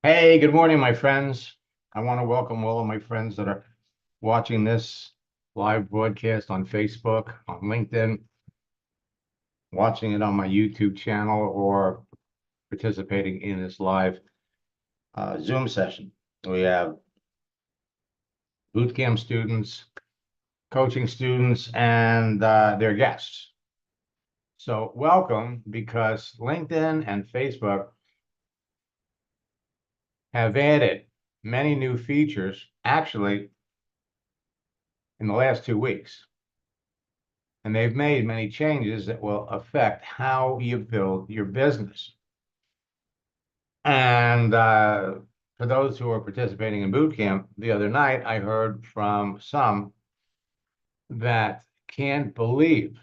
Hey, good morning, my friends. I want to welcome all of my friends that are watching this live broadcast on Facebook, on LinkedIn, watching it on my YouTube channel, or participating in this live Zoom session. We have bootcamp students, coaching students, and their guests. So welcome, because LinkedIn and Facebook have added many new features, actually, in the last 2 weeks. And they've made many changes that will affect how you build your business. And for those who are participating in boot camp the other night, I heard from some that can't believe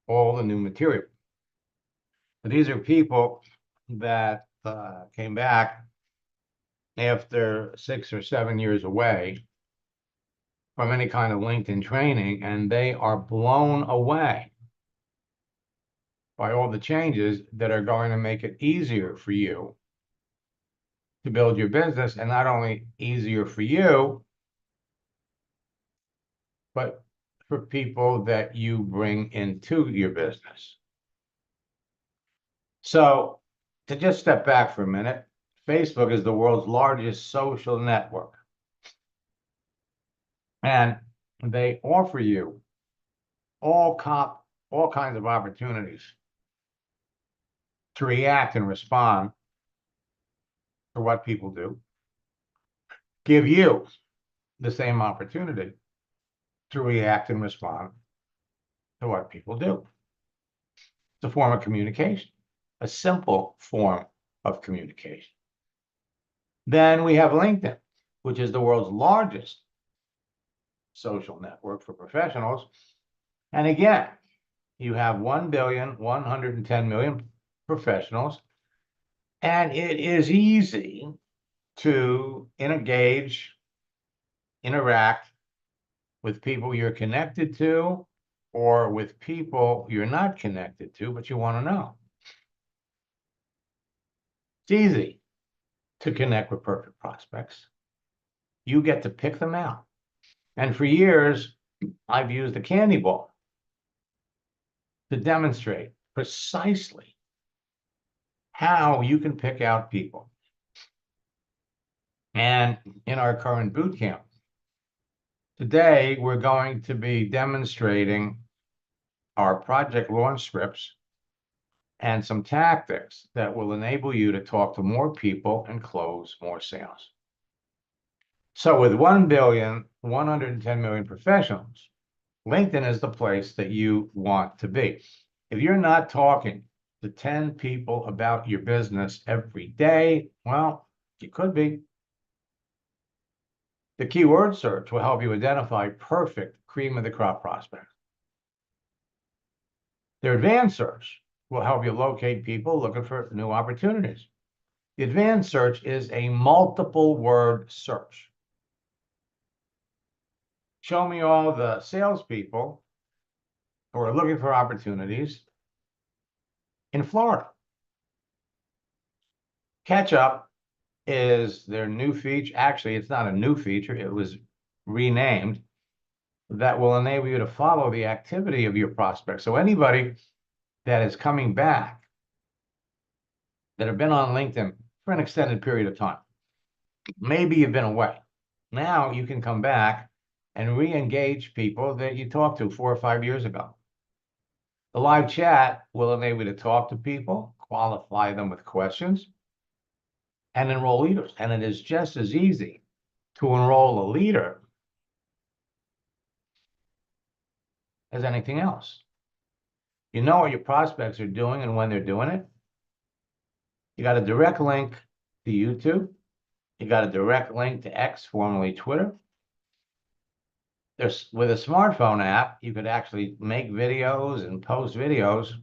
all the new material. These are people that came back after 6 or 7 years away from any kind of LinkedIn training, and they are blown away by all the changes that are going to make it easier for you to build your business, and not only easier for you, but for people that you bring into your business. So, to just step back for a minute, Facebook is the world's largest social network, and they offer you all kinds of opportunities to react and respond to what people do, give you the same opportunity to react and respond to what people do. It's a form of communication, a simple form of communication. Then we have LinkedIn, which is the world's largest social network for professionals. And again, you have 1,110,000,000 professionals, and it is easy to engage, interact with people you're connected to, or with people you're not connected to, but you want to know. It's easy to connect with perfect prospects. You get to pick them out. And for years, I've used a candy ball to demonstrate precisely how you can pick out people. And in our current boot camp, today we're going to be demonstrating our project launch scripts and some tactics that will enable you to talk to more people and close more sales. So with 1,110,000,000 professionals, LinkedIn is the place that you want to be. If you're not talking to 10 people about your business every day, well, you could be. The keyword search will help you identify perfect cream of the crop prospects. The advanced search will help you locate people looking for new opportunities. The advanced search is a multiple word search. Show me all the salespeople who are looking for opportunities in Florida. Catch up is their new feature. Actually, it's not a new feature. It was renamed, that will enable you to follow the activity of your prospects. So anybody that is coming back that have been on LinkedIn for an extended period of time, maybe you've been away. Now you can come back and re-engage people that you talked to 4 or 5 years ago. The live chat will enable you to talk to people, qualify them with questions, and enroll leaders. And it is just as easy to enroll a leader as anything else. You know what your prospects are doing and when they're doing it. You got a direct link to YouTube. You got a direct link to X, formerly Twitter. With a smartphone app, you could actually make videos and post videos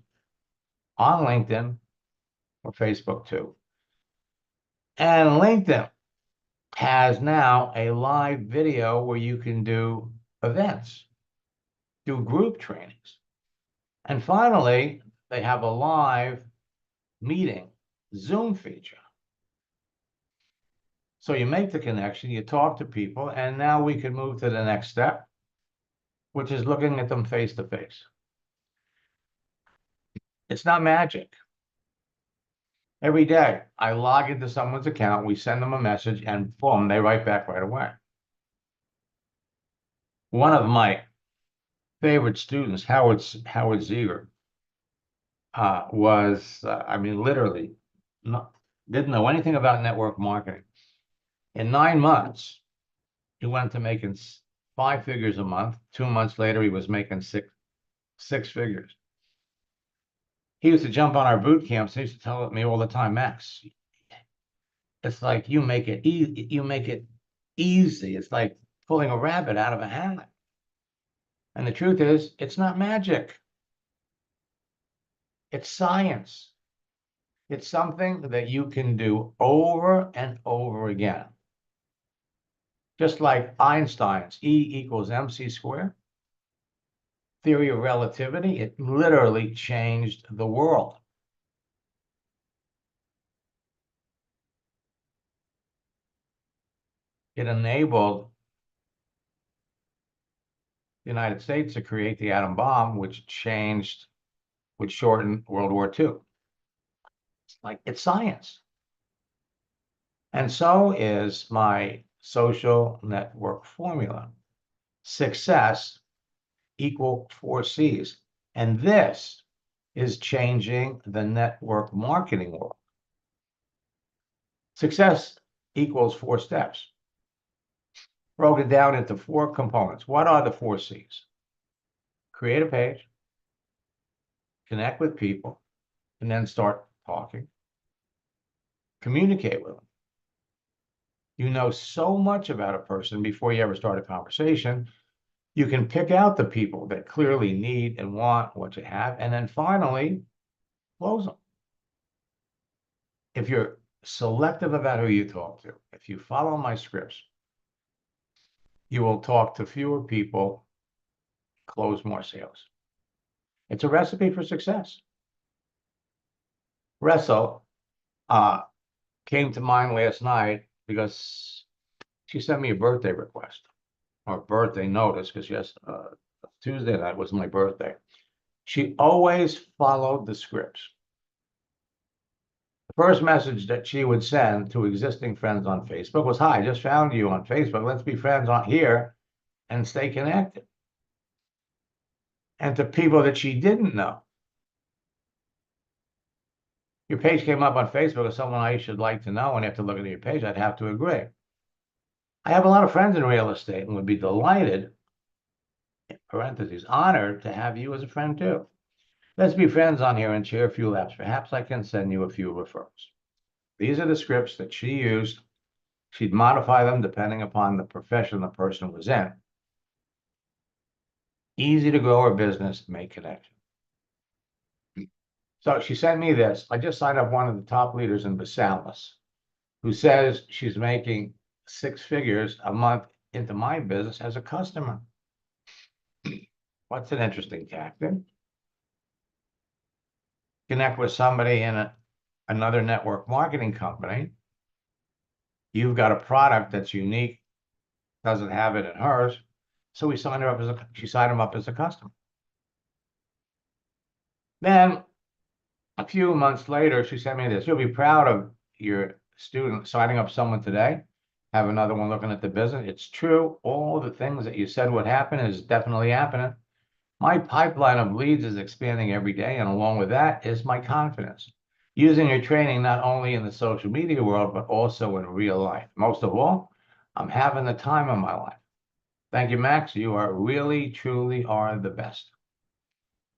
on LinkedIn or Facebook too. And LinkedIn has now a live video where you can do events, do group trainings. And finally, they have a live meeting Zoom feature So you make the connection, you talk to people, and now we can move to the next step, which is looking at them face to face. It's not magic. Every day I log into someone's account, we send them a message, and boom, they write back right away. One of my favorite students, Howard Ziegler, I mean, literally, didn't know anything about network marketing. In 9 months, he went to making 5 figures a month. 2 months later, he was making six figures. He used to jump on our boot camps. He used to tell me all the time, Max, it's like you make it easy. You make it easy. It's like pulling a rabbit out of a hat. And the truth is, it's not magic. It's science. It's something that you can do over and over again. Just like Einstein's E equals mc squared, theory of relativity, it literally changed the world. It enabled the United States to create the atom bomb, which shortened World War II. It's science. And so is my social network formula. Success equal 4 C's. And this is changing the network marketing world. Success equals 4 steps. Broke it down into 4 components. What are the 4 C's? Create a page, connect with people, and then start talking. Communicate with them. You know so much about a person before you ever start a conversation. You can pick out the people that clearly need and want what you have, and then finally close them. If you're selective about who you talk to, if you follow my scripts, you will talk to fewer people, close more sales. It's a recipe for success. Russell came to mind last night because she sent me a birthday request or birthday notice because yes, Tuesday night was my birthday. She always followed the scripts. The first message that she would send to existing friends on Facebook was, "Hi, just found you on Facebook. Let's be friends on here and stay connected." And to people that she didn't know, your page came up on Facebook as someone I should like to know, and after looking at your page, I'd have to agree. I have a lot of friends in real estate and would be delighted, in parentheses, honored to have you as a friend too. Let's be friends on here and share a few laughs. Perhaps I can send you a few referrals. These are the scripts that she used. She'd modify them depending upon the profession the person was in. Easy to grow her business, make connection. So she sent me this. I just signed up one of the top leaders in Vasayo, who says she's making 6 figures a month into my business as a customer. What's an interesting tactic? Connect with somebody in another network marketing company. You've got a product that's unique, doesn't have it in hers. So she signed him up as a customer. Then a few months later, she sent me this. You'll be proud of your student signing up someone today. Have another one looking at the business. It's true. All the things that you said would happen is definitely happening. My pipeline of leads is expanding every day, and along with that is my confidence. Using your training not only in the social media world, but also in real life. Most of all, I'm having the time of my life. Thank you, Max. You are really, truly are the best.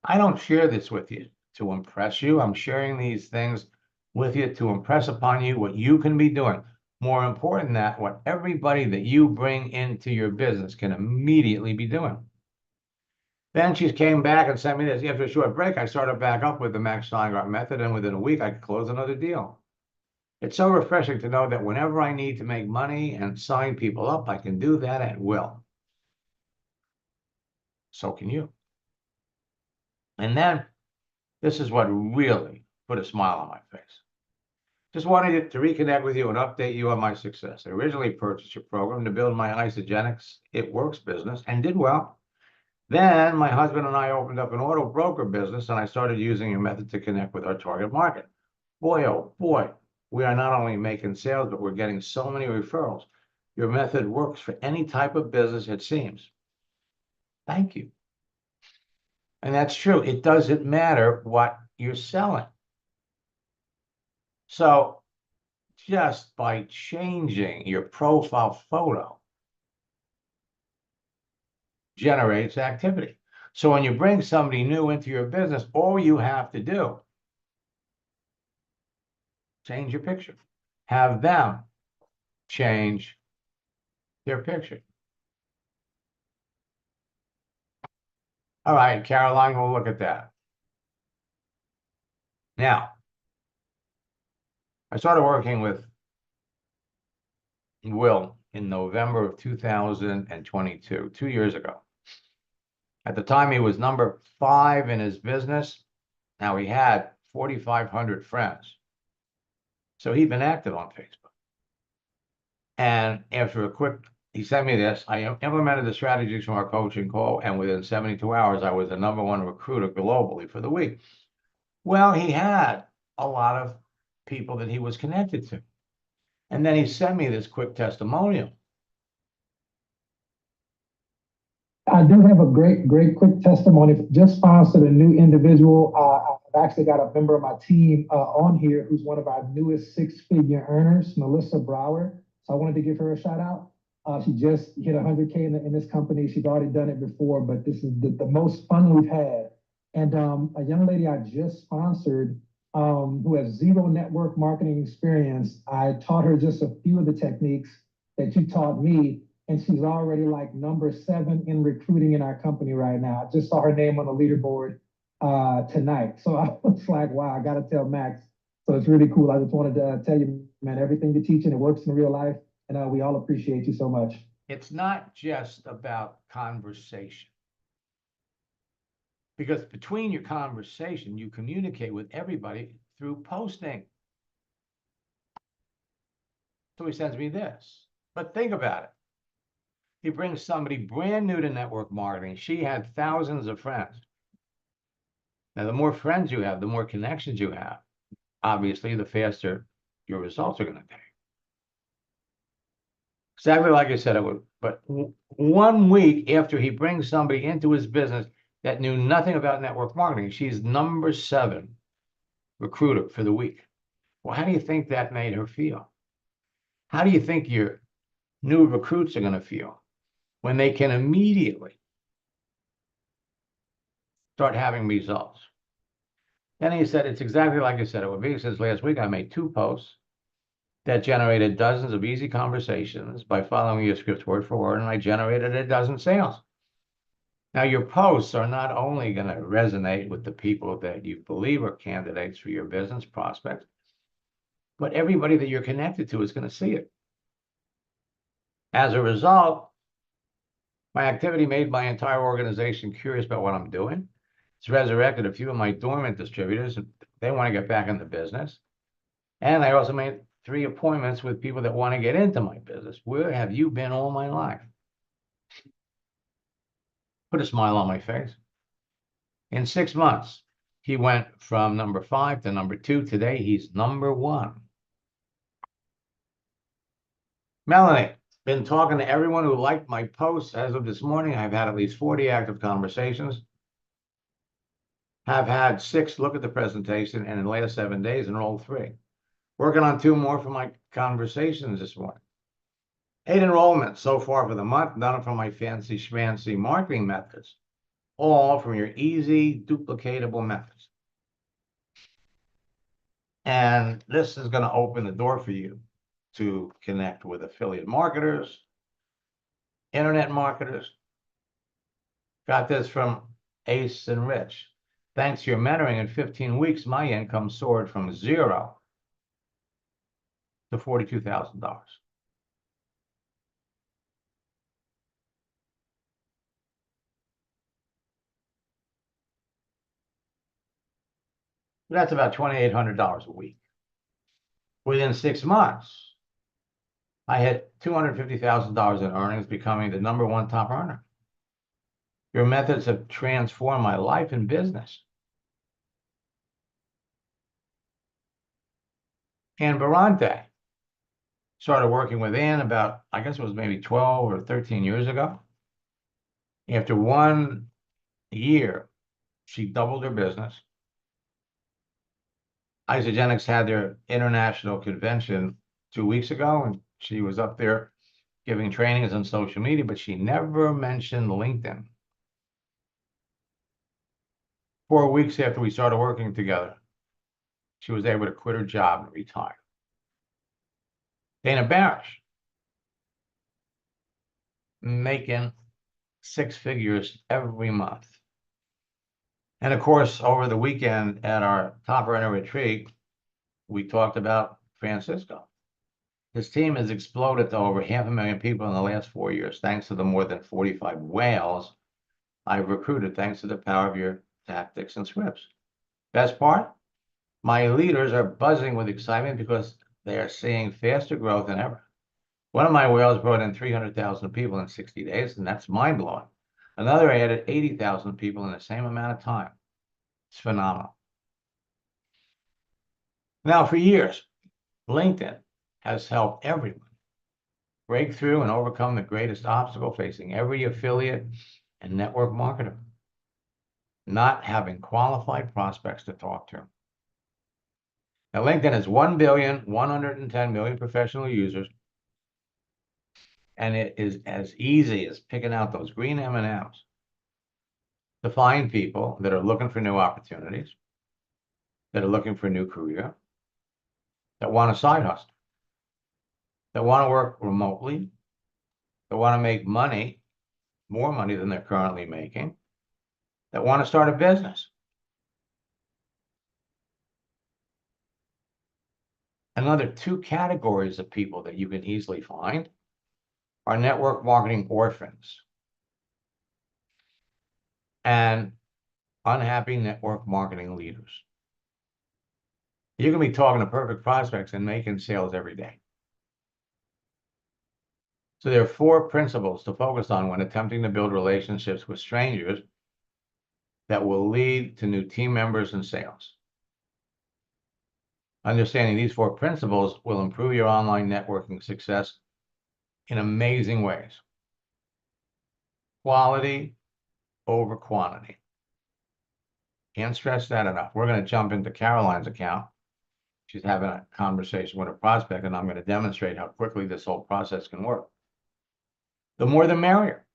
I don't share this with you to impress you. I'm sharing these things with you to impress upon you what you can be doing. More important than that, what everybody that you bring into your business can immediately be doing. Then she came back and sent me this. After a short break, I started back up with the Max Steingart method, and within a week, I could close another deal. It's so refreshing to know that whenever I need to make money and sign people up, I can do that at will. So can you. And then this is what really put a smile on my face. Just wanted to reconnect with you and update you on my success. I originally purchased your program to build my Isagenix It Works business and did well. Then my husband and I opened up an auto broker business and I started using your method to connect with our target market. Boy, oh boy, we are not only making sales, but we're getting so many referrals. Your method works for any type of business, it seems. Thank you. And that's true. It doesn't matter what you're selling. So just by changing your profile photo generates activity. So when you bring somebody new into your business, all you have to do, change your picture. Have them change their picture. All right, Caroline, we'll look at that. Now, I started working with Will in November of 2022, 2 years ago. At the time, he was number 5 in his business. Now he had 4,500 friends. So he'd been active on Facebook. And after he sent me this, I implemented the strategies from our coaching call, and within 72 hours, I was the #1 recruiter globally for the week. Well, he had a lot of people that he was connected to. And then he sent me this quick testimonial. I do have a great quick testimony. Just sponsored a new individual. I've actually got a member of my team on here who's one of our newest 6-figure earners, Melissa Brower. So I wanted to give her a shout out. She just hit 100K in this company. She's already done it before, but this is the most fun we've had. And a young lady I just sponsored who has zero network marketing experience, I taught her just a few of the techniques that you taught me. And she's already like number 7 in recruiting in our company right now. I just saw her name on the leaderboard tonight. So I was like, wow, I got to tell Max. So it's really cool. I just wanted to tell you, man, everything you're teaching, it works in real life. And we all appreciate you so much. It's not just about conversation. Because between your conversation, you communicate with everybody through posting. So he sends me this. But think about it. He brings somebody brand new to network marketing. She had thousands of friends. Now, the more friends you have, the more connections you have, obviously, the faster your results are going to take. Exactly like I said it would. But 1 week after he brings somebody into his business that knew nothing about network marketing, she's number 7 recruiter for the week. Well, how do you think that made her feel? How do you think your new recruits are going to feel when they can immediately start having results? Then he said, it's exactly like I said it would be. He says, last week I made 2 posts that generated dozens of easy conversations by following your scripts word for word, and I generated a dozen sales. Now, your posts are not only going to resonate with the people that you believe are candidates for your business prospects, but everybody that you're connected to is going to see it. As a result, my activity made my entire organization curious about what I'm doing. It's resurrected a few of my dormant distributors. They want to get back in the business. And I also made 3 appointments with people that want to get into my business. Where have you been all my life? Put a smile on my face. In 6 months, he went from number 5 to number 2. Today, he's number 1. Melanie, been talking to everyone who liked my posts as of this morning. I've had at least 40 active conversations. Have had 6 look at the presentation, and in the last 7 days, enrolled 3. Working on 2 more for my conversations this morning. 8 enrollments so far for the month, none from my fancy schmancy marketing methods, all from your easy, duplicatable methods. And this is going to open the door for you to connect with affiliate marketers, internet marketers. Got this from Ace and Rich. Thanks to your mentoring in 15 weeks, my income soared from 0 to $42,000. That's about $2,800 a week. Within 6 months, I had $250,000 in earnings, becoming the #1 top earner. Your methods have transformed my life and business. And Barante started working with Ann about, I guess it was maybe 12 or 13 years ago. After 1 year, she doubled her business. Isagenix had their international convention 2 weeks ago, and she was up there giving trainings on social media, but she never mentioned LinkedIn. 4 weeks after we started working together, she was able to quit her job and retire. Dana Barish, making 6 figures every month. And of course, over the weekend at our top earner retreat, we talked about Francisco. His team has exploded to over 500,000 people in the last 4 years, thanks to the more than 45 whales I've recruited, thanks to the power of your tactics and scripts. Best part? My leaders are buzzing with excitement because they are seeing faster growth than ever. One of my whales brought in 300,000 people in 60 days, and that's mind-blowing. Another added 80,000 people in the same amount of time. It's phenomenal. Now, for years, LinkedIn has helped everyone break through and overcome the greatest obstacle facing every affiliate and network marketer: not having qualified prospects to talk to. Now, LinkedIn has 1,110,000,000 professional users, and it is as easy as picking out those green M&Ms to find people that are looking for new opportunities, that are looking for a new career, that want a side hustle, that want to work remotely, that want to make money, more money than they're currently making, that want to start a business. Another 2 categories of people that you can easily find are network marketing orphans and unhappy network marketing leaders. You can be talking to perfect prospects and making sales every day. So there are 4 principles to focus on when attempting to build relationships with strangers that will lead to new team members and sales. Understanding these 4 principles will improve your online networking success in amazing ways. Quality over quantity. Can't stress that enough. We're going to jump into Caroline's account. She's having a conversation with a prospect, and I'm going to demonstrate how quickly this whole process can work. The more the merrier.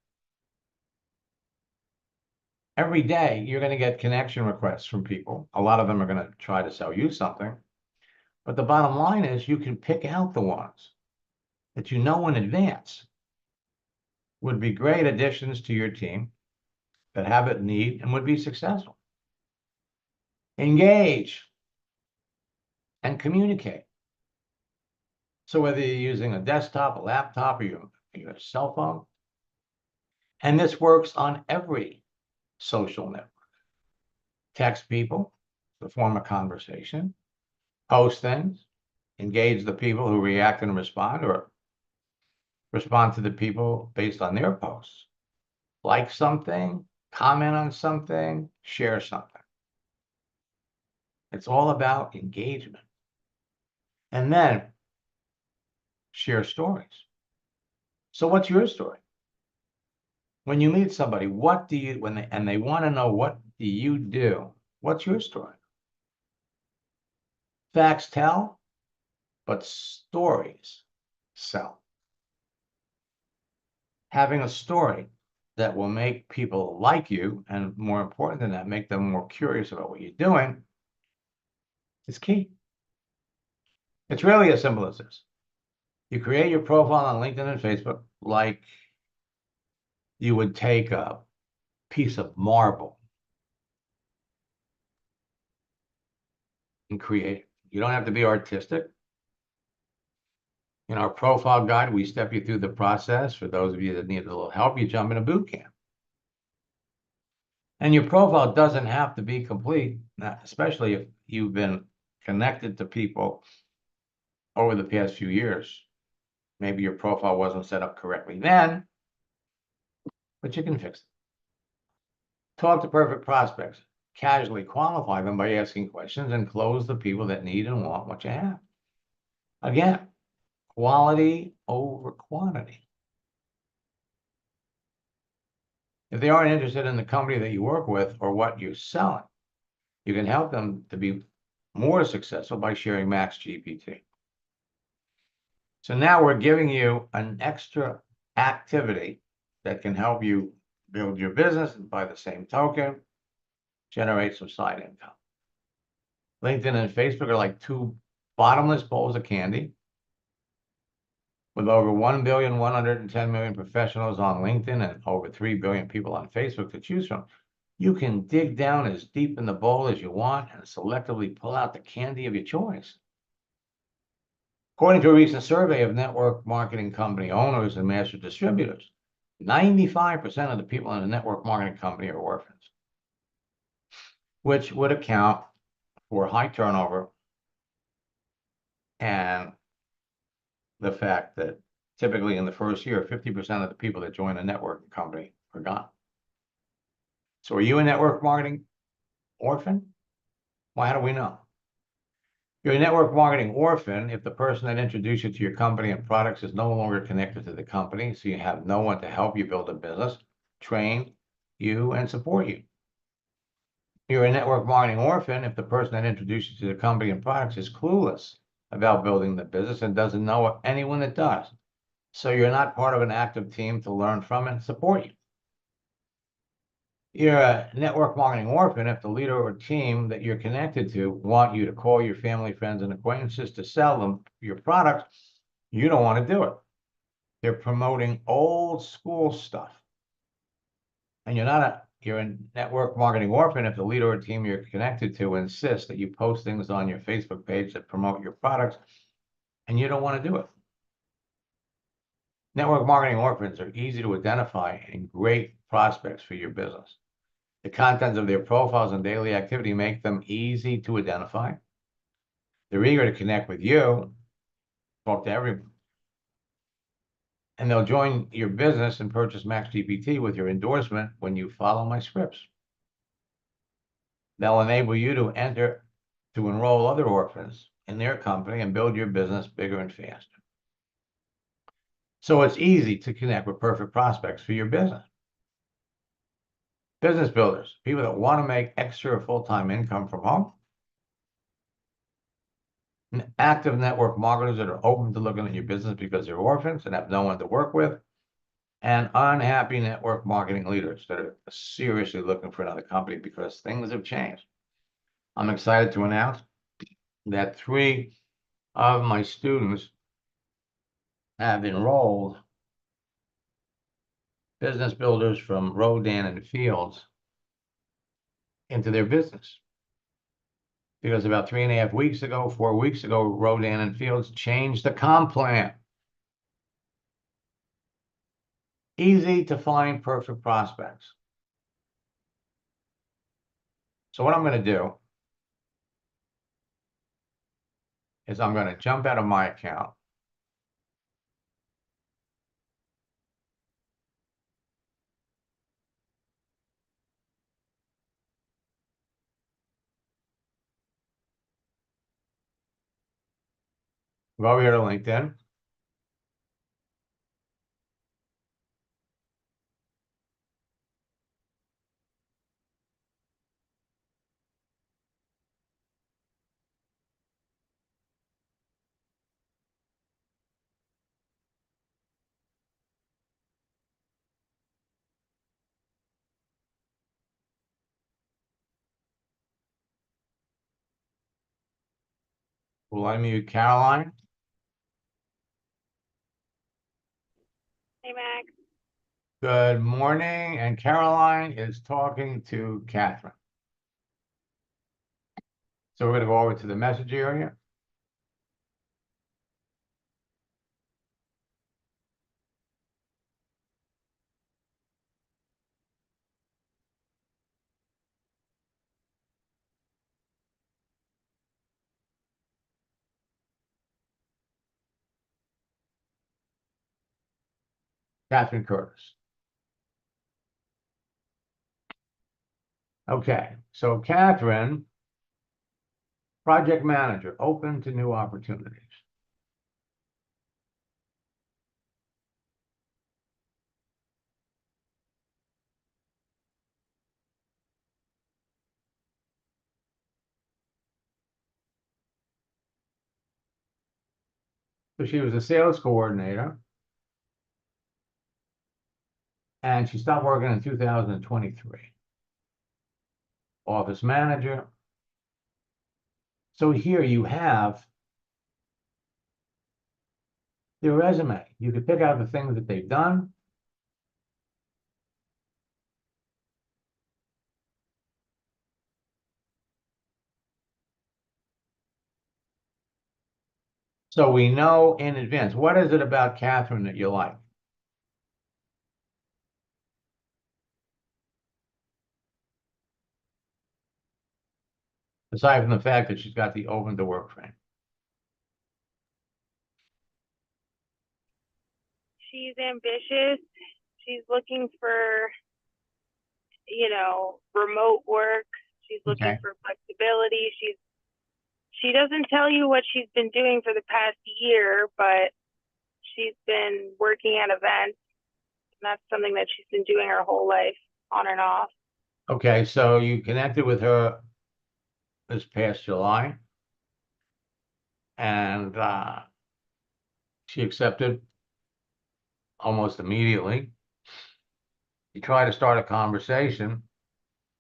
Every day, you're going to get connection requests from people. A lot of them are going to try to sell you something. But the bottom line is you can pick out the ones that you know in advance would be great additions to your team, that have a need and would be successful. Engage and communicate. So whether you're using a desktop, a laptop, or your cell phone, and this works on every social network. Text people to form a conversation, post things, engage the people who react and respond, or respond to the people based on their posts. Like something, comment on something, share something. It's all about engagement. And then share stories. So what's your story? When you meet somebody, what do you, and they want to know, what do you do? What's your story? Facts tell, but stories sell. Having a story that will make people like you, and more important than that, make them more curious about what you're doing, is key. It's really as simple as this. You create your profile on LinkedIn and Facebook like you would take a piece of marble and create it. You don't have to be artistic. In our profile guide, we step you through the process. For those of you that need a little help, you jump in a boot camp. And your profile doesn't have to be complete, especially if you've been connected to people over the past few years. Maybe your profile wasn't set up correctly then, but you can fix it. Talk to perfect prospects. Casually qualify them by asking questions and close the people that need and want what you have. Again, quality over quantity. If they aren't interested in the company that you work with or what you're selling, you can help them to be more successful by sharing Max GPT. So now we're giving you an extra activity that can help you build your business and by the same token, generate some side income. LinkedIn and Facebook are like two bottomless bowls of candy. With over 1,110,000,000 professionals on LinkedIn and over 3 billion people on Facebook to choose from, you can dig down as deep in the bowl as you want and selectively pull out the candy of your choice. According to a recent survey of network marketing company owners and master distributors, 95% of the people in a network marketing company are orphans, which would account for high turnover and the fact that typically in the first year, 50% of the people that join a networking company are gone. So are you a network marketing orphan? Well, how do we know? You're a network marketing orphan if the person that introduced you to your company and products is no longer connected to the company, so you have no one to help you build a business, train you, and support you. You're a network marketing orphan if the person that introduced you to the company and products is clueless about building the business and doesn't know anyone that does. So you're not part of an active team to learn from and support you. You're a network marketing orphan if the leader or team that you're connected to want you to call your family, friends, and acquaintances to sell them your products. You don't want to do it. They're promoting old school stuff. And you're a network marketing orphan if the leader or team you're connected to insists that you post things on your Facebook page that promote your products, and you don't want to do it. Network marketing orphans are easy to identify and great prospects for your business. The contents of their profiles and daily activity make them easy to identify. They're eager to connect with you, talk to everyone. And they'll join your business and purchase Max GPT with your endorsement when you follow my scripts. They'll enable you to enroll other orphans in their company and build your business bigger and faster. So it's easy to connect with perfect prospects for your business. Business builders, people that want to make extra full-time income from home. Active network marketers that are open to looking at your business because they're orphans and have no one to work with. And unhappy network marketing leaders that are seriously looking for another company because things have changed. I'm excited to announce that 3 of my students have enrolled business builders from Rodan and Fields into their business. Because about 3.5 weeks ago, 4 weeks ago, Rodan and Fields changed the comp plan. Easy to find perfect prospects. So what I'm going to do is I'm going to jump out of my account. Go over here to LinkedIn. Will I mute Caroline? Hey, Max. Good morning. And Caroline is talking to Catherine. So we're going to go over to the message area. Catherine Curtis. Okay, so Catherine, project manager, open to new opportunities. So she was a sales coordinator. And she stopped working in 2023. Office manager. So here you have their resume. You could pick out the things that they've done. So we know in advance, what is it about Catherine that you like? Aside from the fact that she's got the open to work frame. She's ambitious. She's looking for, remote work. She's looking for flexibility. She doesn't tell you what she's been doing for the past year, but she's been working at events. And that's something that she's been doing her whole life, on and off. Okay, so you connected with her this past July, and she accepted almost immediately. You try to start a conversation,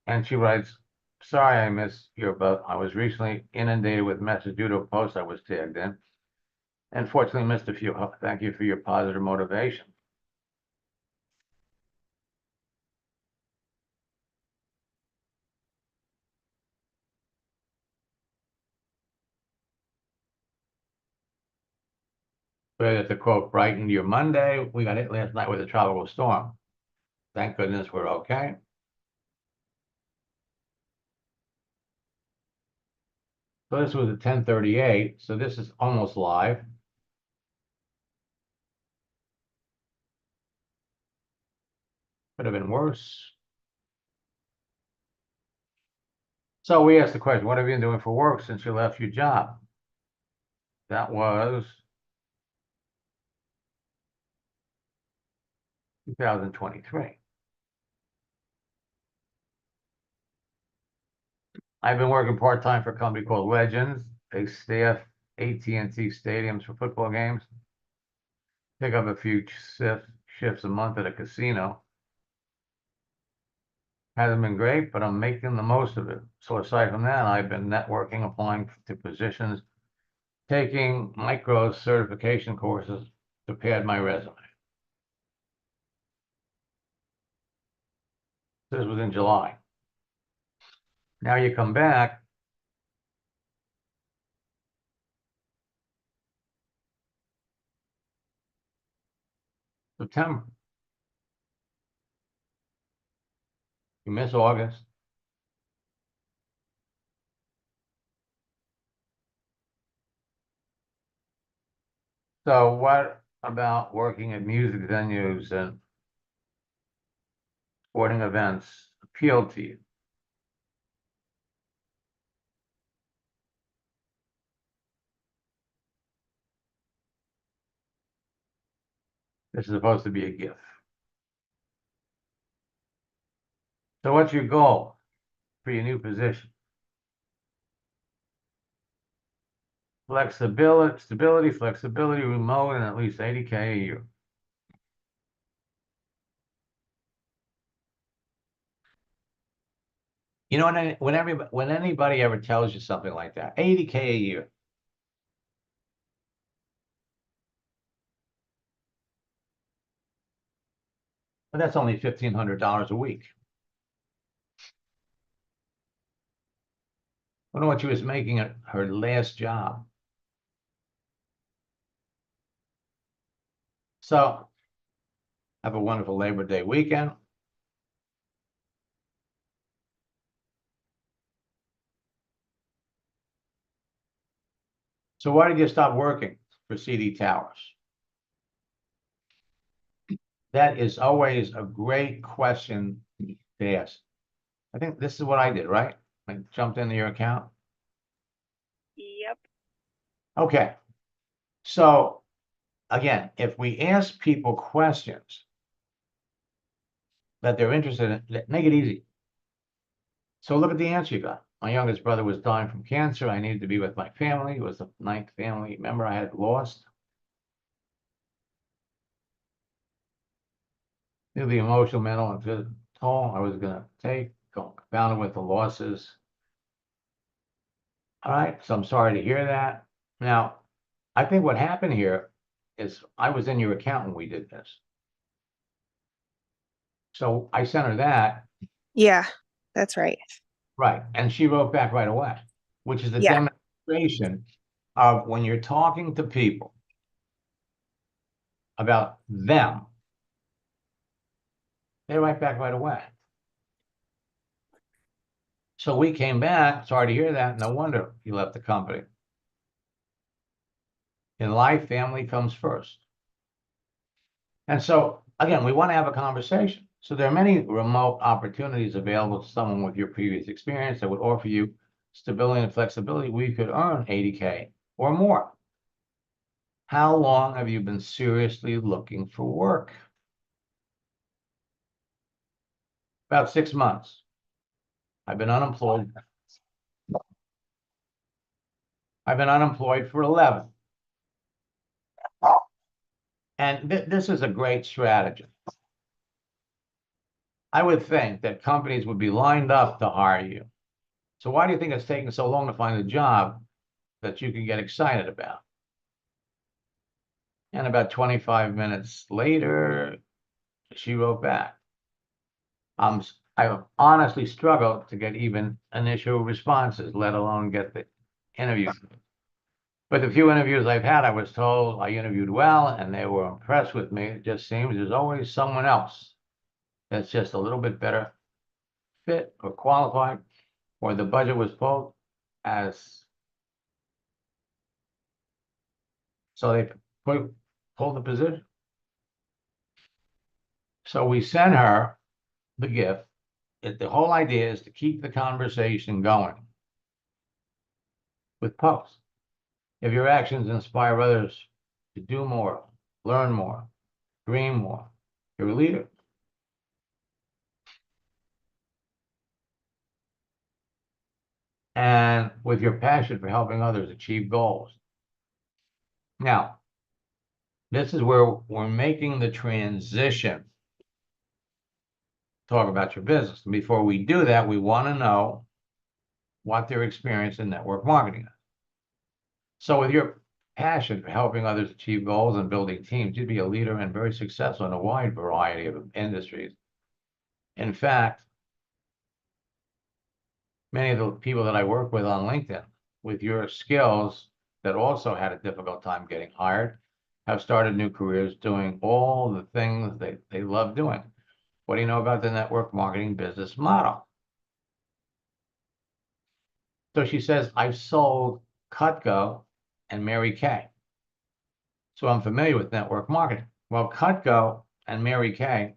and she writes, sorry I missed your boat. I was recently inundated with messages due to a post I was tagged in. Unfortunately, missed a few. Thank you for your positive motivation. Pray that the quote brightened your Monday. We got hit last night with a tropical storm. Thank goodness we're okay. So this was at 10:38. So this is almost live. Could have been worse. So we asked the question, what have you been doing for work since you left your job? That was 2023. I've been working part-time for a company called Legends. They staff AT&T stadiums for football games. Pick up a few shifts a month at a casino. Hasn't been great, but I'm making the most of it. So aside from that, I've been networking, applying to positions, taking micro certification courses to pad my resume. This was in July. Now you come back. September. You miss August. So what about working at music venues and sporting events appealed to you? This is supposed to be a gift. So what's your goal for your new position? Stability, flexibility, remote, and at least 80K a year. You know, when anybody ever tells you something like that, 80K a year. But that's only $1,500 a week. I wonder what she was making at her last job. So have a wonderful Labor Day weekend. So why did you stop working for CD Towers? That is always a great question to ask. I think this is what I did, right? I jumped into your account. Yep. Okay. So again, if we ask people questions that they're interested in, make it easy. So look at the answer you got. My youngest brother was dying from cancer. I needed to be with my family. It was the 9th family member I had lost. Knew the emotional, mental, and physical toll I was going to take, compounded with the losses. All right, so I'm sorry to hear that. Now, I think what happened here is I was in your account when we did this. So I sent her that. Yeah, that's right. Right. And she wrote back right away, which is a Yeah. demonstration of when you're talking to people about them, they write back right away. So we came back. Sorry to hear that. No wonder you left the company. In life, family comes first. And so, again, we want to have a conversation. So there are many remote opportunities available to someone with your previous experience that would offer you stability and flexibility. We could earn 80K or more. How long have you been seriously looking for work? About 6 months. I've been unemployed. I've been unemployed for 11. And this is a great strategy. I would think that companies would be lined up to hire you. So why do you think it's taking so long to find a job that you can get excited about? And about 25 minutes later, she wrote back. I honestly struggled to get even initial responses, let alone get the interview. But the few interviews I've had, I was told I interviewed well and they were impressed with me. It just seems there's always someone else that's just a little bit better fit or qualified, or the budget was pulled as. So they pulled the position. So we sent her the gift. The whole idea is to keep the conversation going with posts. If your actions inspire others to do more, learn more, dream more, you're a leader. And with your passion for helping others achieve goals. Now, this is where we're making the transition. Talk about your business. And before we do that, we want to know what their experience in network marketing is. So with your passion for helping others achieve goals and building teams, you'd be a leader and very successful in a wide variety of industries. In fact, many of the people that I work with on LinkedIn, with your skills that also had a difficult time getting hired, have started new careers doing all the things they love doing. What do you know about the network marketing business model? So she says, I've sold Cutco and Mary Kay. So I'm familiar with network marketing. Well, Cutco and Mary Kay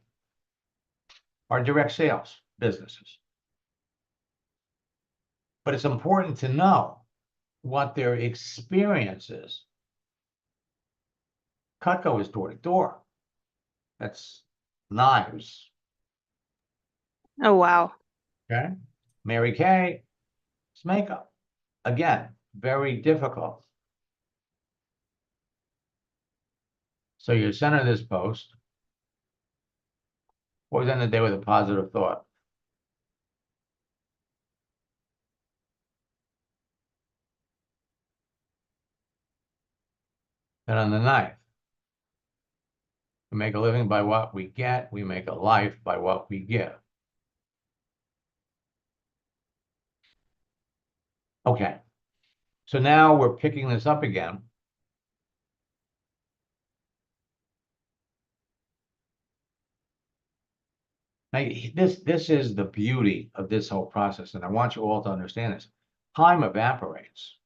are direct sales businesses. But it's important to know what their experience is. Cutco is door to door. That's knives. Oh, wow. Okay. Mary Kay is makeup. Again, very difficult. So you send her this post. Always end the day with a positive thought. And on the 9th, we make a living by what we get. We make a life by what we give. Okay. So now we're picking this up again. Now, this is the beauty of this whole process, and I want you all to understand this. Time evaporates.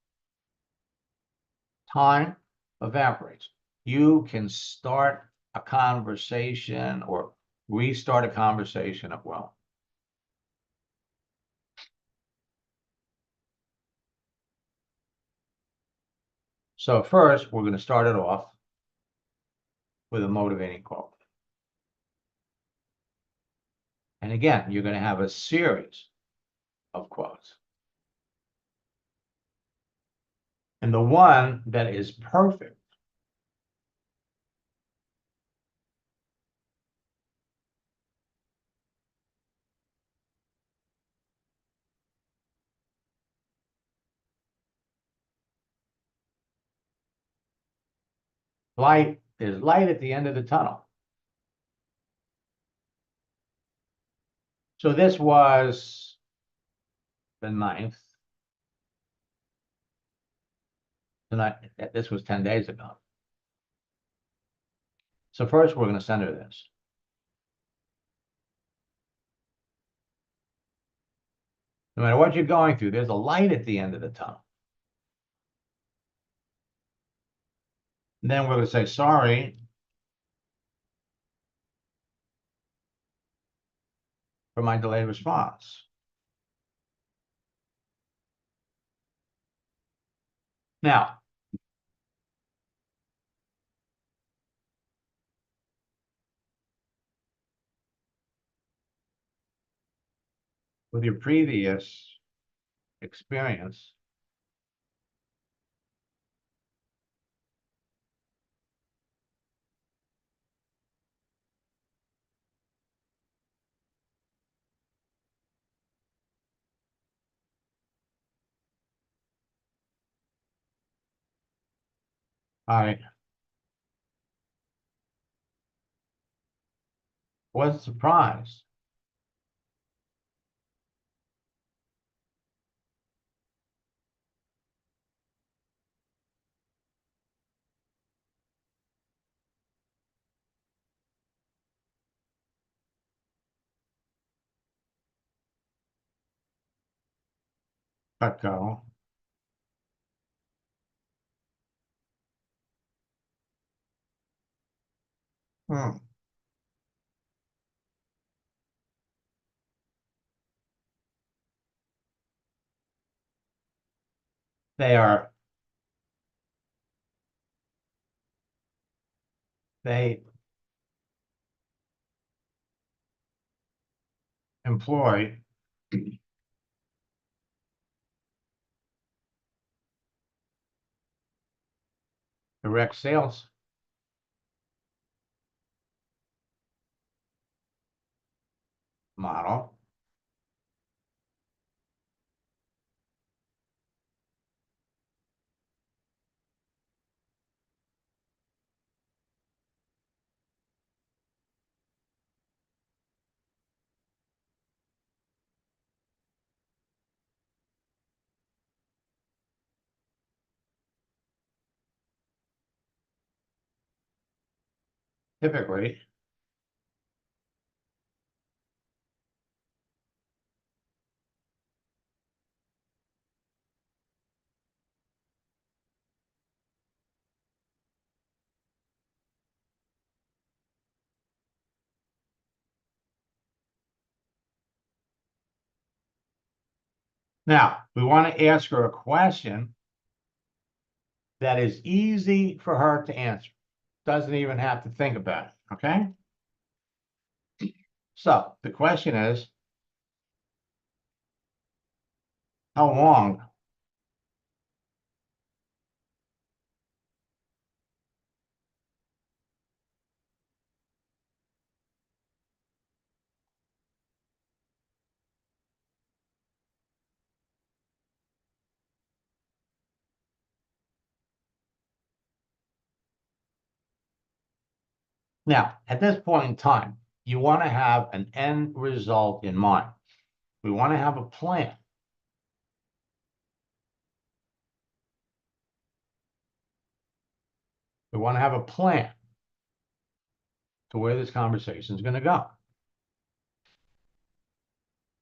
Time evaporates. You can start a conversation or restart a conversation at will. So first, we're going to start it off with a motivating quote. And again, you're going to have a series of quotes. And the one that is perfect light is light at the end of the tunnel. So this was the 9th. Tonight, this was 10 days ago. So first, we're going to center this. No matter what you're going through, there's a light at the end of the tunnel. And then we're going to say, sorry for my delayed response. Now, with your previous experience, I was surprised let go. Hmm. They employ direct sales model. Typically, now we want to ask her a question that is easy for her to answer. Doesn't even have to think about it, okay? So the question is, how long now, at this point in time, you want to have an end result in mind. We want to have a plan. We want to have a plan to where this conversation is going to go.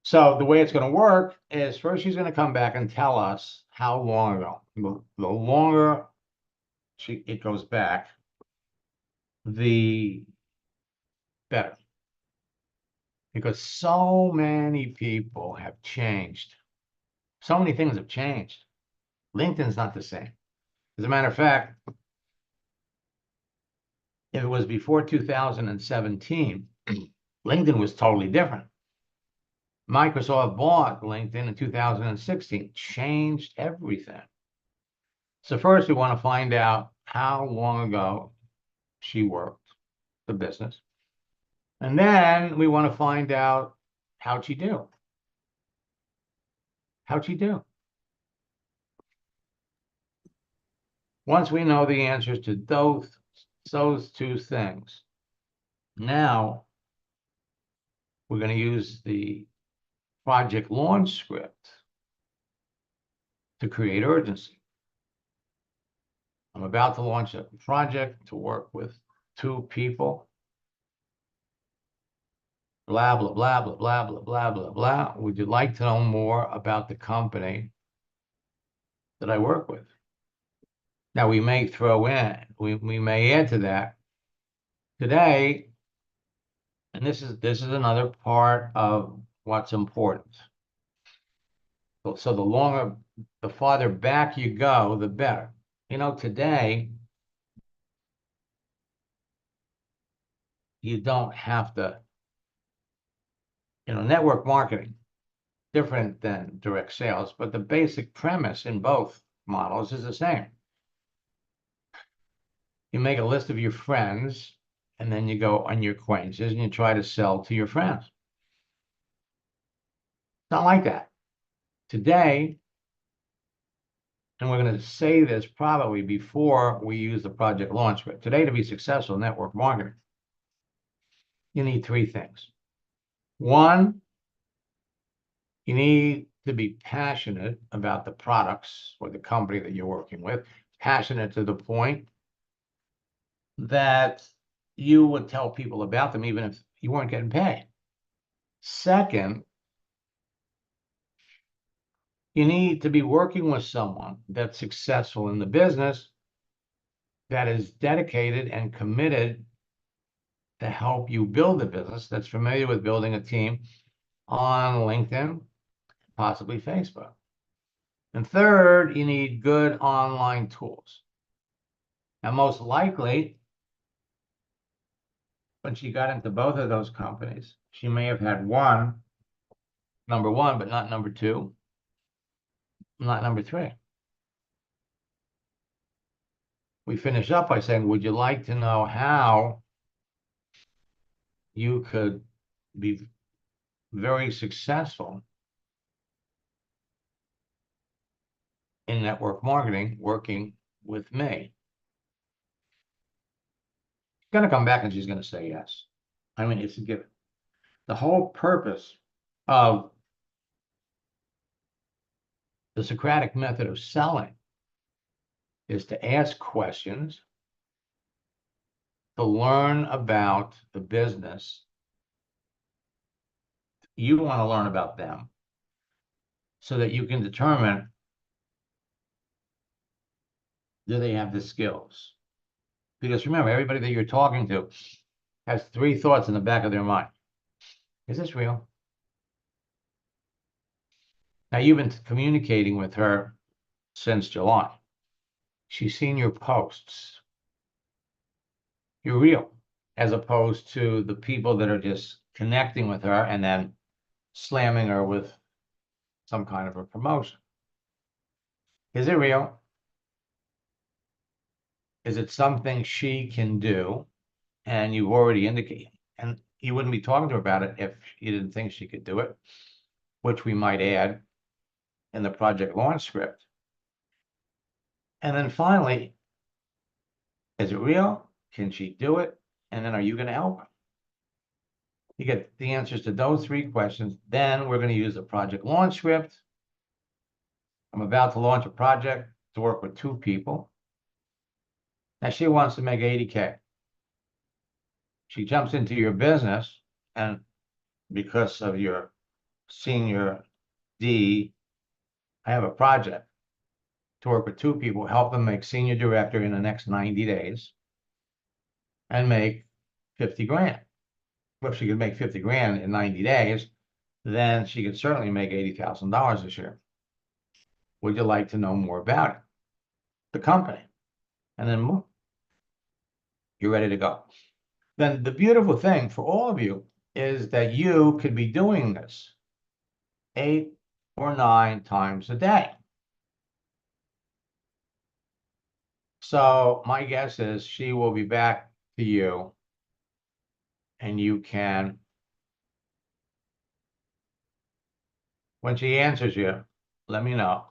So the way it's going to work is first she's going to come back and tell us how long ago. The longer it goes back, the better. Because so many people have changed. So many things have changed. LinkedIn's not the same. As a matter of fact, if it was before 2017, LinkedIn was totally different. Microsoft bought LinkedIn in 2016, changed everything. So first we want to find out how long ago she worked the business. And then we want to find out how'd she do? How'd she do? Once we know the answers to those two things, now we're going to use the project launch script to create urgency. I'm about to launch a project to work with 2 people. Blah, blah, blah, blah, blah, blah, blah, blah, blah. Would you like to know more about the company that I work with? Now we may throw in, we may add to that today, and this is another part of what's important. So the farther back you go, the better. You know, today, you don't have to, network marketing, different than direct sales, but the basic premise in both models is the same. You make a list of your friends, and then you go on your acquaintances and you try to sell to your friends. It's not like that. Today, and we're going to say this probably before we use the project launch script. Today, to be successful in network marketing, you need 3 things. 1, you need to be passionate about the products or the company that you're working with, passionate to the point that you would tell people about them even if you weren't getting paid. Second, you need to be working with someone that's successful in the business, that is dedicated and committed to help you build the business, that's familiar with building a team on LinkedIn, possibly Facebook. And third, you need good online tools. Now, most likely, when she got into both of those companies, she may have had number one, but not number 2, not number 3. We finish up by saying, would you like to know how you could be very successful in network marketing working with me? She's going to come back and she's going to say yes. I mean, it's a given. The whole purpose of the Socratic method of selling is to ask questions, to learn about the business. You want to learn about them so that you can determine, do they have the skills? Because remember, everybody that you're talking to has 3 thoughts in the back of their mind. Is this real? Now, you've been communicating with her since July. She's seen your posts. You're real, as opposed to the people that are just connecting with her and then slamming her with some kind of a promotion. Is it real? Is it something she can do? And you've already indicated, and you wouldn't be talking to her about it if you didn't think she could do it, which we might add in the project launch script. And then finally, is it real? Can she do it? And then are you going to help her? You get the answers to those 3 questions. Then we're going to use the project launch script. I'm about to launch a project to work with 2 people. Now she wants to make 80K. She jumps into your business, and because of your senior D, I have a project to work with 2 people, help them make senior director in the next 90 days. and make 50 grand. Well, if she could make 50 grand in 90 days, then she could certainly make $80,000 this year. Would you like to know more about it? The company. And then more. You're ready to go. Then the beautiful thing for all of you is that you could be doing this 8 or 9 times a day. So my guess is she will be back to you and you can, when she answers you, let me know.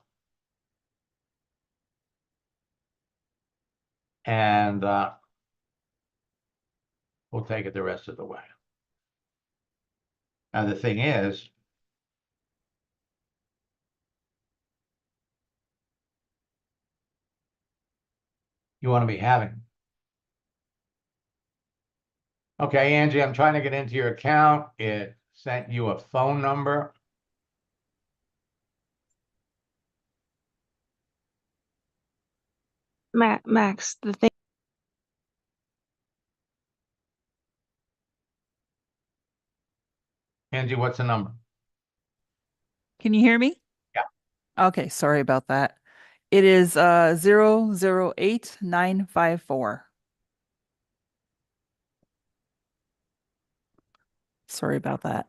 And we'll take it the rest of the way. Now, the thing is, you want to be having. Okay, Angie, I'm trying to get into your account. It sent you a phone number. Max, the thing. Angie, what's the number? Can you hear me? Yeah. Okay, sorry about that. It is 008954. Sorry about that.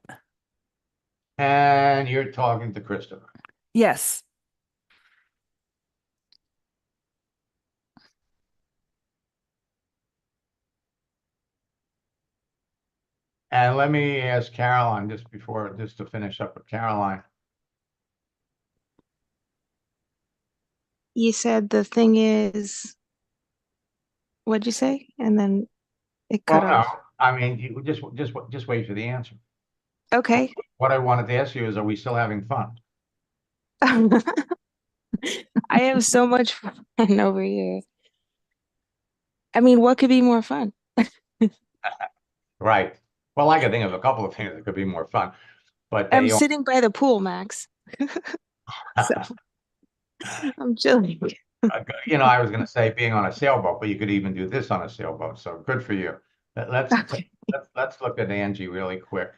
And you're talking to Christopher. Yes. And let me ask Caroline just to finish up with Caroline. You said the thing is, what'd you say? And then it cut Well, no, off. I mean, you just wait for the answer. Okay. What I wanted to ask you is, are we still having fun? I have so much fun over here. I mean, what could be more fun? Right. Well, I could think of a couple of things that could be more fun, but I'm they sitting by the pool, Max. So I'm chilling. you know, I was going to say being on a sailboat, but you could even do this on a sailboat. So good for you. Let's Okay. let's look at Angie really quick.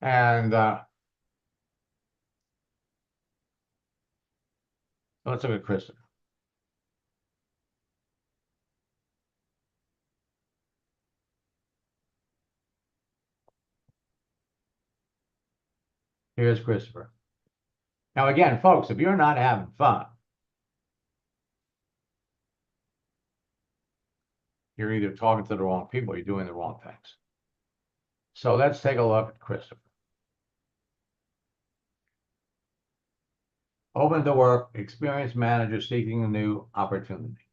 And let's look at Kristen. Here's Christopher. Now, again, folks, if you're not having fun, you're either talking to the wrong people or you're doing the wrong things. So let's take a look at Christopher. Open to work, experienced manager seeking a new opportunity.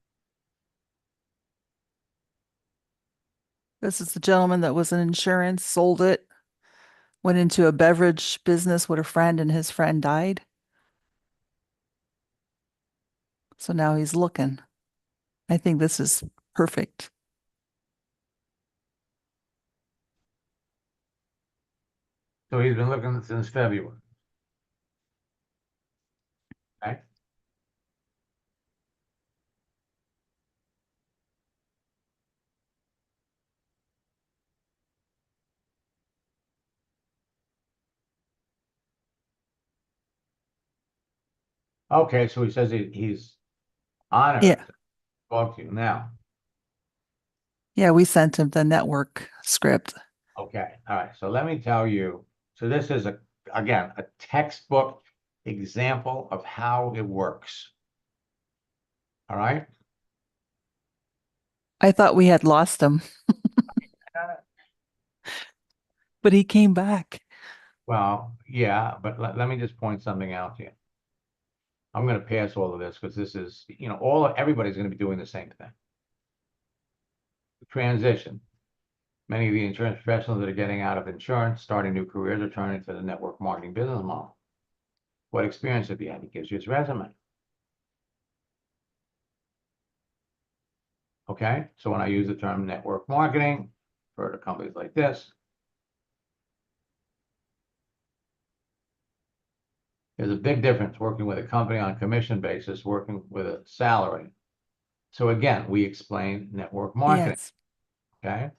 This is the gentleman that was in insurance, sold it, went into a beverage business with a friend, and his friend died. So now he's looking. I think this is perfect. So he's been looking since February. Okay. Okay, so he says he's honored Yeah. to talk to you now. Yeah, we sent him the network script. Okay, all right. So let me tell you. So this is again a textbook example of how it works. All right. I thought we had lost him, but he came back. Well, yeah, but let me just point something out to you. I'm going to pass all of this because this is, you know, everybody's going to be doing the same thing. Transition. Many of the insurance professionals that are getting out of insurance, starting new careers, are turning to the network marketing business model. What experience have you had? He gives you his resume. Okay, so when I use the term network marketing for companies like this, there's a big difference working with a company on a commission basis, working with a salary. So again, we explained network marketing, Yes. okay?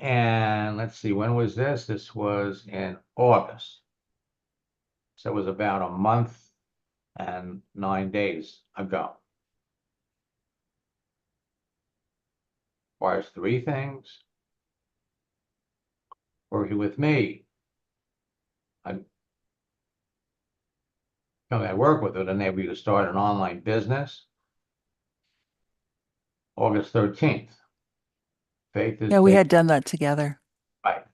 And let's see, when was this? This was in August. So it was about a month and 9 days ago. Requires 3 things. Working with me. I work with it, enable you to start an online business. August 13th. Faith is Yeah, we had done that together. right.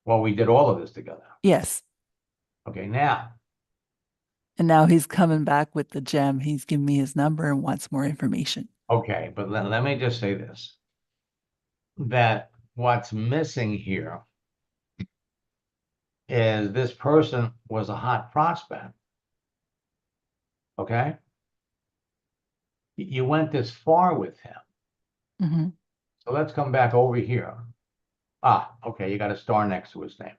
Well, we did all of this together. Yes. Okay, now, And now he's coming back with the gem. He's giving me his number and wants more information. okay, but let me just say this, that what's missing here is this person was a hot prospect. Okay? You went this far with him. Mm-hmm. So let's come back over here. Ah, okay, you got a star next to his name.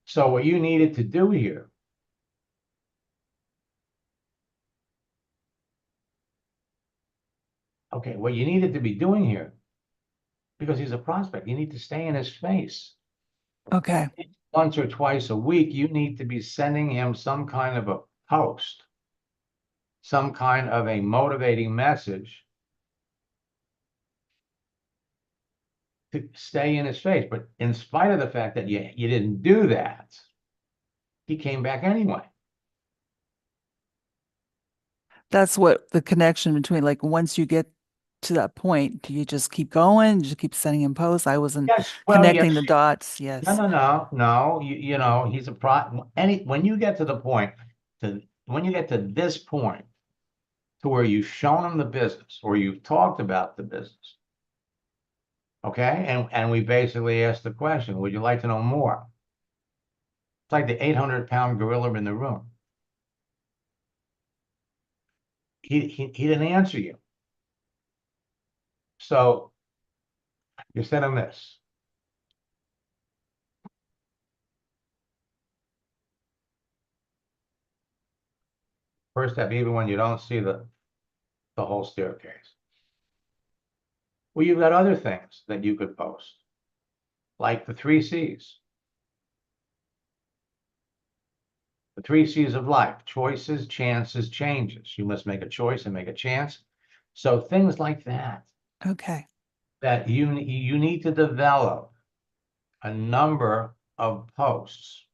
So what you needed to do here what you needed to be doing here, because he's a prospect, you need to stay in his face. Okay. Once or twice a week, you need to be sending him some kind of a post, some kind of a motivating message to stay in his face. But in spite of the fact that you didn't do that, he came back anyway. That's what the connection between, like, once you get to that point, do you just keep going? Just keep sending him posts? I wasn't Yes, well, connecting yes. the dots. No, Yes. no. You know, he's when you get to the point when you get to this point to where you've shown him the business or you've talked about the business, okay? And we basically asked the question, would you like to know more? It's like the 800-pound gorilla in the room. He didn't answer you. So you sent him this. First step, even when you don't see the whole staircase. Well, you've got other things that you could post, like the 3 C's. The 3 C's of life: choices, chances, changes. You must make a choice and make a chance. So things like that, Okay. that you need to develop a number of posts,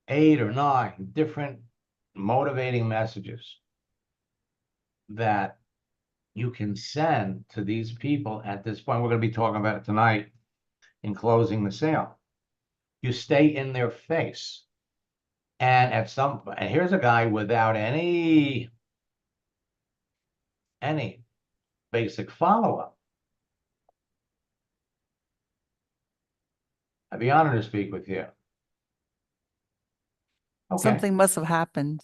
8 or 9 different motivating messages that you can send to these people at this point. We're going to be talking about it tonight in closing the sale. You stay in their face. And and here's a guy without any basic follow-up. I'd be honored to speak with you. Okay. Something must have happened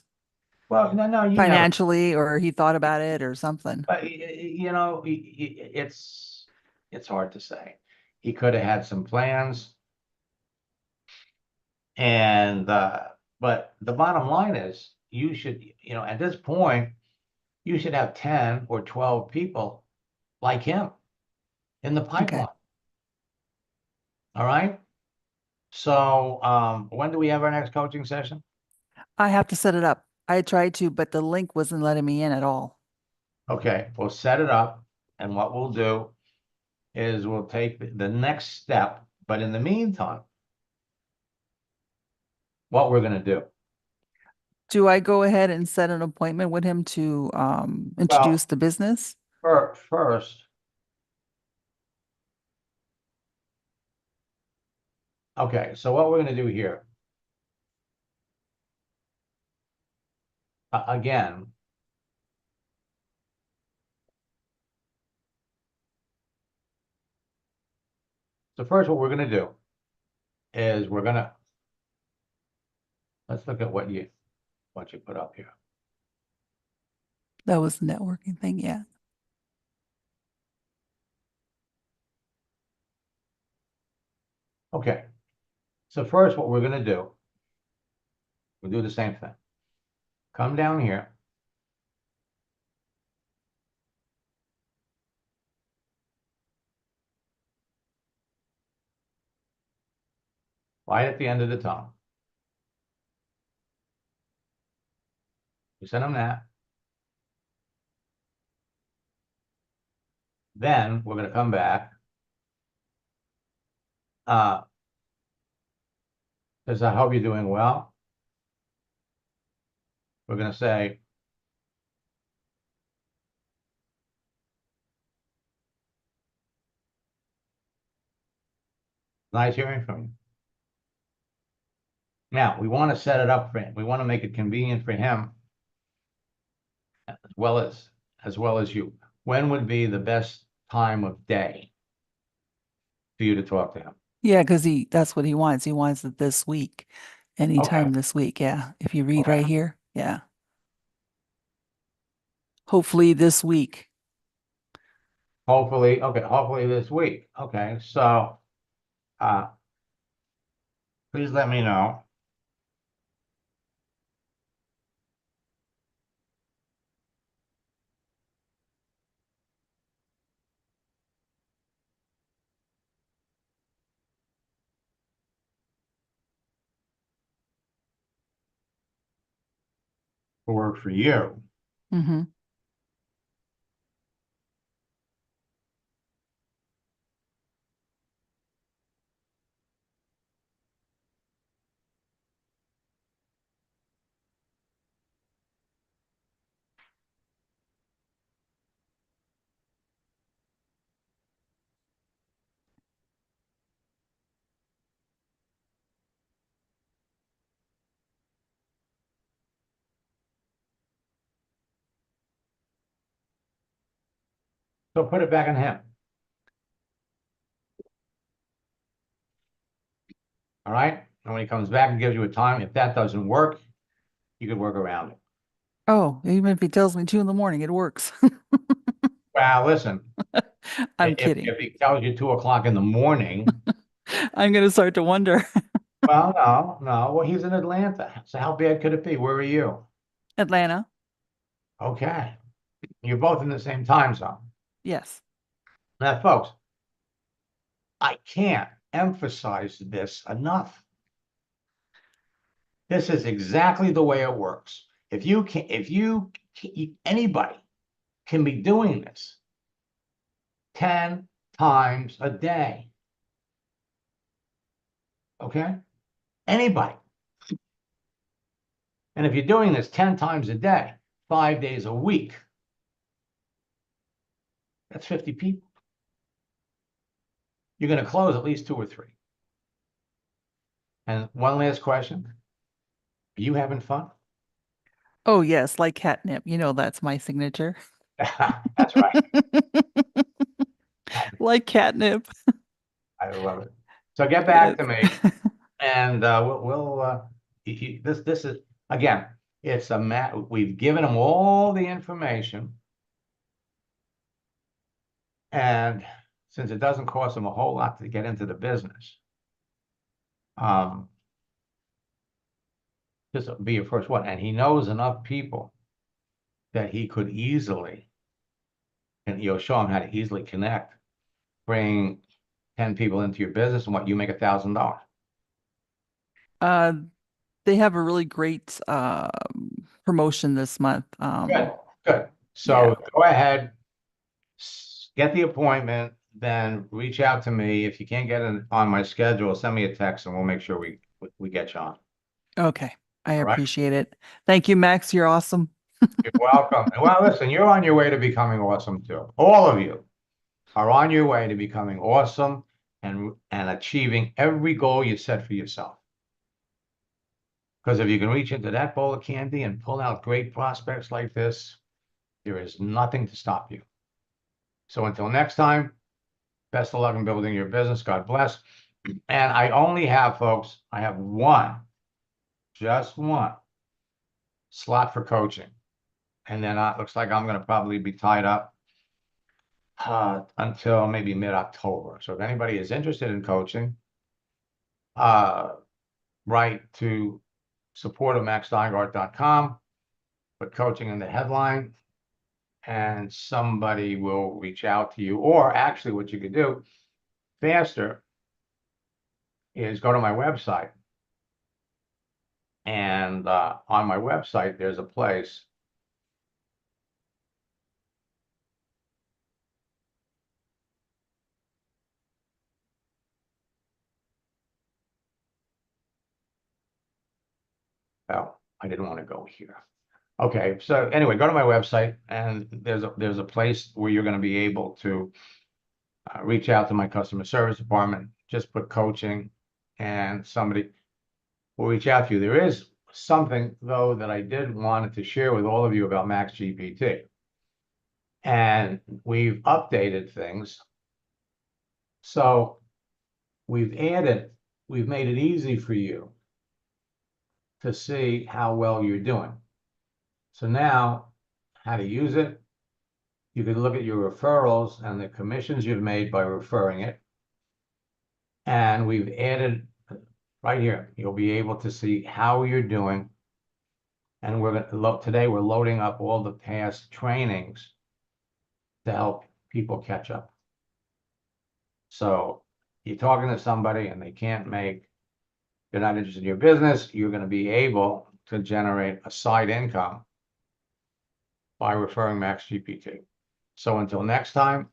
Well, no, you never. financially, or he thought about it or something. But you know, it's hard to say. He could have had some plans, and but the bottom line is, you should, at this point, you should have 10 or 12 people like him in the Okay. pipeline. All right. So, when do we have our next coaching session? I have to set it up. I tried to, but the link wasn't letting me in at all. Okay, we'll set it up, and what we'll do is we'll take the next step. But in the meantime, what we're going to do. Do I go ahead and set an appointment with him to introduce the business? First, okay, so what we're going to do here, again, so first what we're going to do is let's look at what you put up here. That was the networking thing, yeah. Okay, so first what we're going to do, we'll do the same thing. Come down here. Light at the end of the tunnel. You send them that. Then we're gonna come back. Because I hope you're doing well. We're gonna say, nice hearing from you. Now, we want to set it up for him. We want to make it convenient for him as well as you. When would be the best time of day for you to talk to him? Yeah, because that's what he wants. He wants it this week. Anytime Okay. this week. Yeah. If you read Okay. right here. Yeah. Hopefully this week. Hopefully this week. Okay, so please let me know. For work for you. Mm-hmm. So put it back on him. All right. And when he comes back and gives you a time, if that doesn't work, you could work around it. Oh, even if he tells me 2 a.m, it works. Well, listen, I'm kidding. if he tells you 2 o'clock in the morning, I'm going to start to wonder. well, no. Well, he's in Atlanta. So how bad could it be? Where are you? Atlanta. Okay. You're both in the same time zone. Yes. Now, folks, I can't emphasize this enough. This is exactly the way it works. Anybody can be doing this 10 times a day. Okay? Anybody. And if you're doing this 10 times a day, 5 days a week, that's 50 people. You're going to close at least 2 or 3. And one last question. Are you having fun? Oh, yes. Like catnip. That's my signature. That's right. Like catnip. I love it. So get back to me, and this is again. It's we've given them all the information, and since it doesn't cost them a whole lot to get into the business, just be your first one. And he knows enough people that he could easily, and you'll show him how to easily connect, bring 10 people into your business, and you make $1,000. They have a really great promotion this month. Good. So go ahead, get the appointment, then reach out to me. If you can't get it on my schedule, send me a text and we'll make sure we get you on. Okay. I All right? appreciate it. Thank you, Max. You're awesome. You're welcome. Well, listen, you're on your way to becoming awesome too. All of you are on your way to becoming awesome and achieving every goal you set for yourself. Because if you can reach into that bowl of candy and pull out great prospects like this, there is nothing to stop you. So until next time, best of luck in building your business. God bless. And I only have, folks, I have just one slot for coaching. And then it looks like I'm going to probably be tied up until maybe mid-October. So if anybody is interested in coaching, write to support@maxsteingart.com, put coaching in the headline, and somebody will reach out to you. Or actually what you could do faster is go to my website. And on my website, there's a place. Oh, I didn't want to go here. Okay, so anyway, go to my website, and there's a place where you're going to be able to reach out to my customer service department. Just put coaching, and somebody will reach out to you. There is something though that I did wanted to share with all of you about Max GPT, and we've updated things. So we've made it easy for you to see how well you're doing. So now, how to use it, you can look at your referrals and the commissions you've made by referring it. And we've added right here, you'll be able to see how you're doing. And today we're loading up all the past trainings to help people catch up. So you're talking to somebody and they're not interested in your business, you're going to be able to generate a side income by referring Max GPT. So until next time,